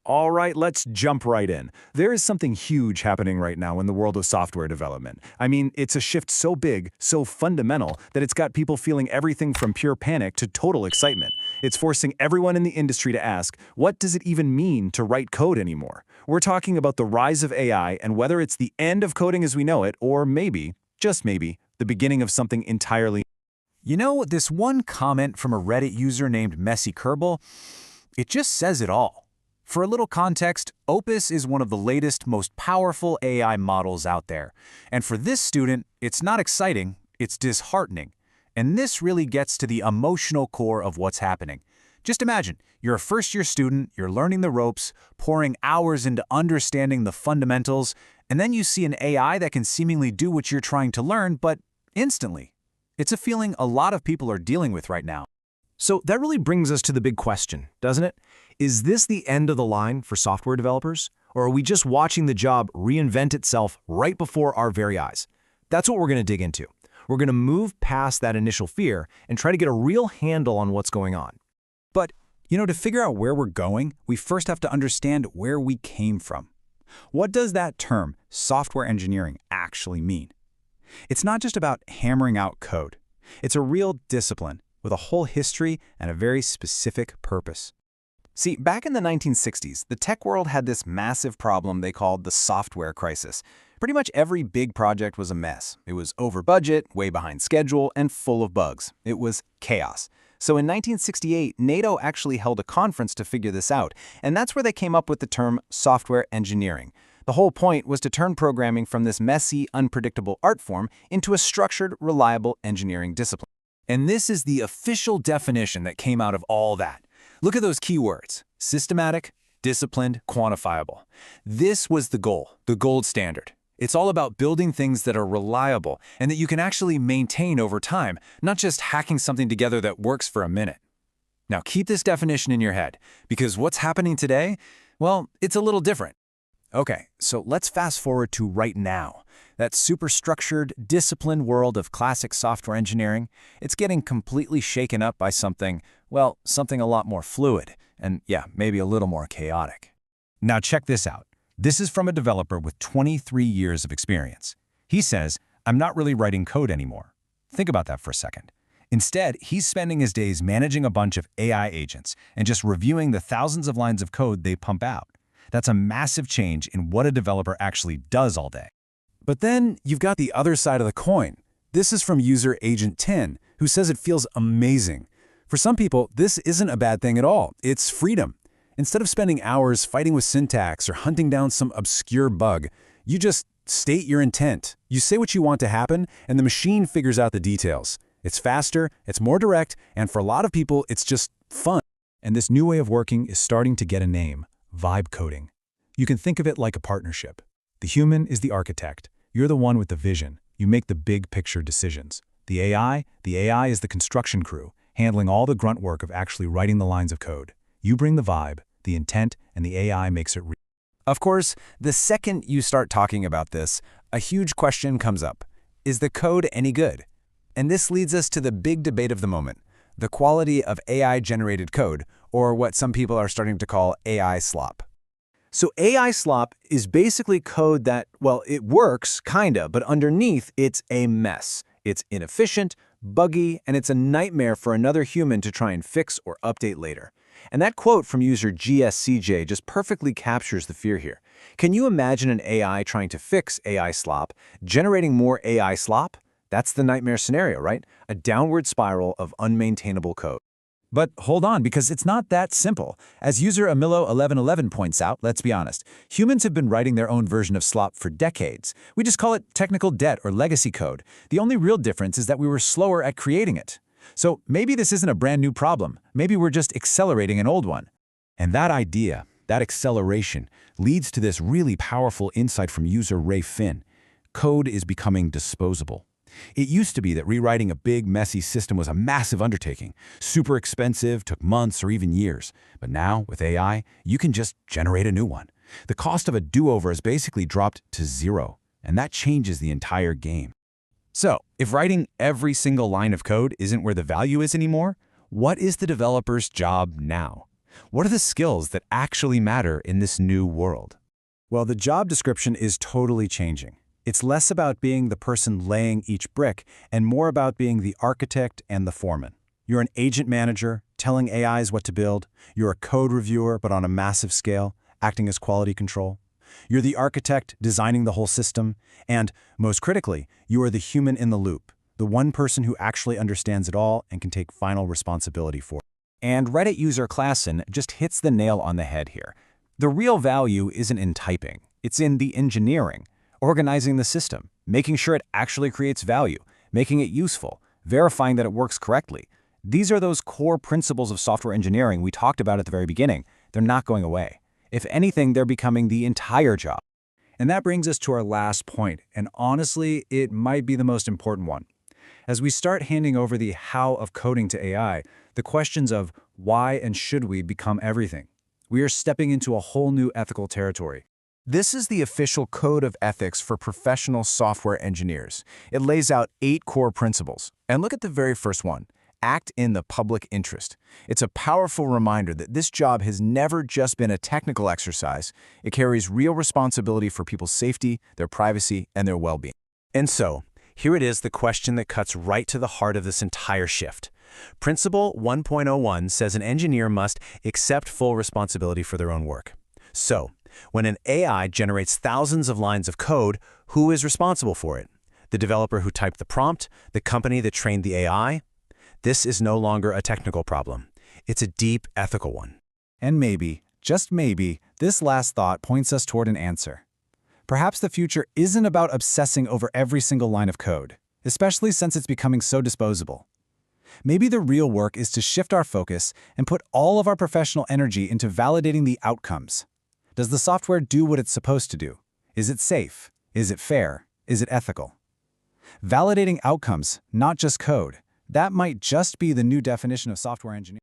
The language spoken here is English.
All right, let's jump right in. There is something huge happening right now in the world of software development. I mean, it's a shift so big, so fundamental, that it's got people feeling everything from pure panic to total excitement. It's forcing everyone in the industry to ask, what does it even mean to write code anymore? We're talking about the rise of AI and whether it's the end of coding as we know it, or maybe, just maybe, the beginning of something entirely. You know, this one comment from a Reddit user named Messy Kerbal, it just says it all. For a little context, Opus is one of the latest, most powerful AI models out there. And for this student, it's not exciting, it's disheartening. And this really gets to the emotional core of what's happening. Just imagine, you're a first-year student, you're learning the ropes, pouring hours into understanding the fundamentals, and then you see an AI that can seemingly do what you're trying to learn, but instantly. It's a feeling a lot of people are dealing with right now. So that really brings us to the big question, doesn't it? Is this the end of the line for software developers? Or are we just watching the job reinvent itself right before our very eyes? That's what we're going to dig into. We're going to move past that initial fear and try to get a real handle on what's going on. But, to figure out where we're going, we first have to understand where we came from. What does that term, software engineering, actually mean? It's not just about hammering out code. It's a real discipline with a whole history and a very specific purpose. See, back in the 1960s, the tech world had this massive problem they called the software crisis. Pretty much every big project was a mess. It was over budget, way behind schedule, and full of bugs. It was chaos. So in 1968, NATO actually held a conference to figure this out, and that's where they came up with the term software engineering. The whole point was to turn programming from this messy, unpredictable art form into a structured, reliable engineering discipline. And this is the official definition that came out of all that. Look at those keywords: systematic, disciplined, quantifiable. This was the goal, the gold standard. It's all about building things that are reliable and that you can actually maintain over time, not just hacking something together that works for a minute. Now keep this definition in your head, because what's happening today, well, it's a little different. Okay, so let's fast forward to right now. That super-structured, disciplined world of classic software engineering, it's getting completely shaken up by something a lot more fluid, and maybe a little more chaotic. Now check this out. This is from a developer with 23 years of experience. He says, "I'm not really writing code anymore." Think about that for a second. Instead, he's spending his days managing a bunch of AI agents and just reviewing the thousands of lines of code they pump out. That's a massive change in what a developer actually does all day. But then you've got the other side of the coin. This is from user Agent 10, who says it feels amazing. For some people, this isn't a bad thing at all. It's freedom. Instead of spending hours fighting with syntax or hunting down some obscure bug, you just state your intent. You say what you want to happen, and the machine figures out the details. It's faster, it's more direct, and for a lot of people, it's just fun. And this new way of working is starting to get a name: vibe coding. You can think of it like a partnership. The human is the architect. You're the one with the vision. You make the big picture decisions. The AI is the construction crew, handling all the grunt work of actually writing the lines of code. You bring the vibe, the intent, and the AI makes it real. Of course, the second you start talking about this, a huge question comes up. Is the code any good? And this leads us to the big debate of the moment: the quality of AI-generated code, or what some people are starting to call AI slop. So AI slop is basically code that, it works, kinda, but underneath it's a mess. It's inefficient, buggy, and it's a nightmare for another human to try and fix or update later. And that quote from user GSCJ just perfectly captures the fear here. Can you imagine an AI trying to fix AI slop, generating more AI slop? That's the nightmare scenario, right? A downward spiral of unmaintainable code. But hold on, because it's not that simple. As user Amilo1111 points out, let's be honest, humans have been writing their own version of slop for decades. We just call it technical debt or legacy code. The only real difference is that we were slower at creating it. So maybe this isn't a brand new problem. Maybe we're just accelerating an old one. And that idea, that acceleration, leads to this really powerful insight from user Ray Finn. Code is becoming disposable. It used to be that rewriting a big, messy system was a massive undertaking, super expensive, took months or even years. But now, with AI, you can just generate a new one. The cost of a do-over has basically dropped to zero, and that changes the entire game. So, if writing every single line of code isn't where the value is anymore, what is the developer's job now? What are the skills that actually matter in this new world? Well, the job description is totally changing. It's less about being the person laying each brick and more about being the architect and the foreman. You're an agent manager, telling AIs what to build. You're a code reviewer, but on a massive scale, acting as quality control. You're the architect, designing the whole system. And, most critically, you are the human in the loop, the one person who actually understands it all and can take final responsibility for it. And Reddit user Klassen just hits the nail on the head here. The real value isn't in typing. It's in the engineering, organizing the system, making sure it actually creates value, making it useful, verifying that it works correctly. These are those core principles of software engineering we talked about at the very beginning. They're not going away. If anything, they're becoming the entire job. And that brings us to our last point, and honestly, it might be the most important one. As we start handing over the how of coding to AI, the questions of why and should we become everything. We are stepping into a whole new ethical territory. This is the official code of ethics for professional software engineers. It lays out 8 core principles. And look at the very first one. Act in the public interest. It's a powerful reminder that this job has never just been a technical exercise. It carries real responsibility for people's safety, their privacy, and their well-being. And so, here it is, the question that cuts right to the heart of this entire shift. Principle 1.01 says an engineer must accept full responsibility for their own work. So, when an AI generates thousands of lines of code, who is responsible for it? The developer who typed the prompt? The company that trained the AI? This is no longer a technical problem. It's a deep ethical one. And maybe, just maybe, this last thought points us toward an answer. Perhaps the future isn't about obsessing over every single line of code, especially since it's becoming so disposable. Maybe the real work is to shift our focus and put all of our professional energy into validating the outcomes. Does the software do what it's supposed to do? Is it safe? Is it fair? Is it ethical? Validating outcomes, not just code. That might just be the new definition of software engineering.